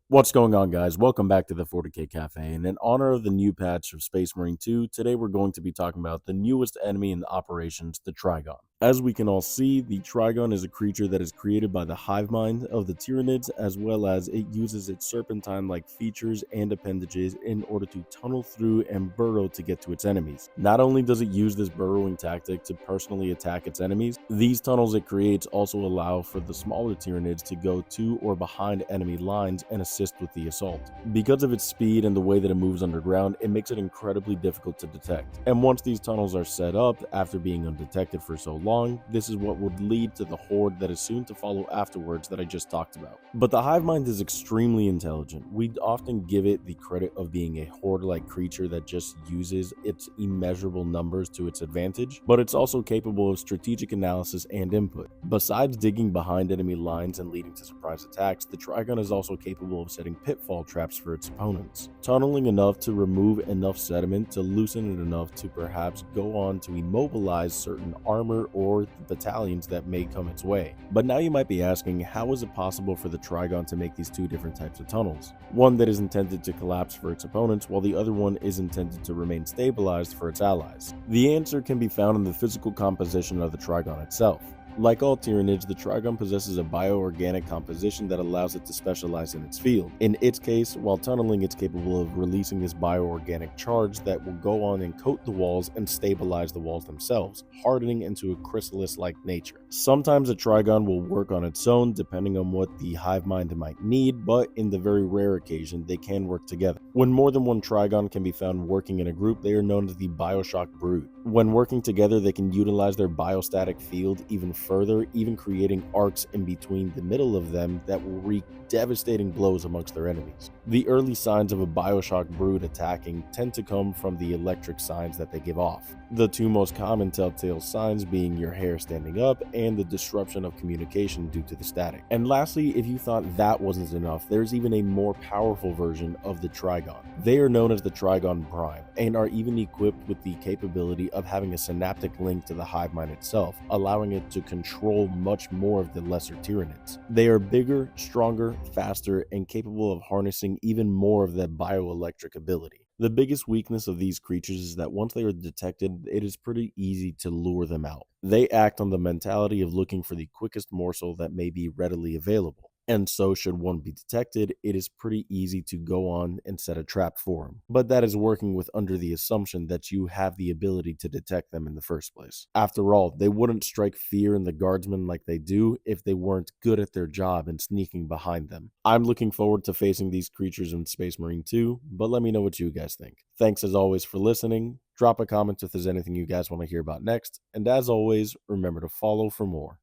What's going on, guys? Welcome back to the 40K Cafe. And in honor of the new patch of Space Marine 2, today we're going to be talking about the newest enemy in the operations, the Trygon. As we can all see, the Trygon is a creature that is created by the hive mind of the Tyranids, as well as it uses its serpentine-like features and appendages in order to tunnel through and burrow to get to its enemies. Not only does it use this burrowing tactic to personally attack its enemies, these tunnels it creates also allow for the smaller Tyranids to go to or behind enemy lines and assist with the assault. Because of its speed and the way that it moves underground, it makes it incredibly difficult to detect. And once these tunnels are set up, after being undetected for so long, this is what would lead to the horde that is soon to follow afterwards that I just talked about. But the hive mind is extremely intelligent. We often give it the credit of being a horde-like creature that just uses its immeasurable numbers to its advantage, but it's also capable of strategic analysis and input. Besides digging behind enemy lines and leading to surprise attacks, the Trygon is also capable of setting pitfall traps for its opponents, tunneling enough to remove enough sediment to loosen it enough to perhaps go on to immobilize certain armor or battalions that may come its way. But now you might be asking, how is it possible for the Trygon to make these two different types of tunnels? One that is intended to collapse for its opponents, while the other one is intended to remain stabilized for its allies. The answer can be found in the physical composition of the Trygon itself. Like all Tyranids, the Trygon possesses a bioorganic composition that allows it to specialize in its field. In its case, while tunneling, it's capable of releasing this bioorganic charge that will go on and coat the walls and stabilize the walls themselves, hardening into a chrysalis-like nature. Sometimes a Trygon will work on its own, depending on what the hive mind might need, but in the very rare occasion, they can work together. When more than one Trygon can be found working in a group, they are known as the Bioshock Brood. When working together, they can utilize their biostatic field even further, even creating arcs in between the middle of them that will wreak devastating blows amongst their enemies. The early signs of a Bioshock Brood attacking tend to come from the electric signs that they give off. The two most common telltale signs being your hair standing up and the disruption of communication due to the static. And lastly, if you thought that wasn't enough, there's even a more powerful version of the Trygon. They are known as the Trygon Prime and are even equipped with the capability of having a synaptic link to the hive mind itself, allowing it to control much more of the lesser Tyranids. They are bigger, stronger, faster, and capable of harnessing even more of that bioelectric ability. The biggest weakness of these creatures is that once they are detected, it is pretty easy to lure them out. They act on the mentality of looking for the quickest morsel that may be readily available. And so, should one be detected, it is pretty easy to go on and set a trap for them. But that is working with under the assumption that you have the ability to detect them in the first place. After all, they wouldn't strike fear in the guardsmen like they do if they weren't good at their job and sneaking behind them. I'm looking forward to facing these creatures in Space Marine 2, but let me know what you guys think. Thanks as always for listening. Drop a comment if there's anything you guys want to hear about next. And as always, remember to follow for more.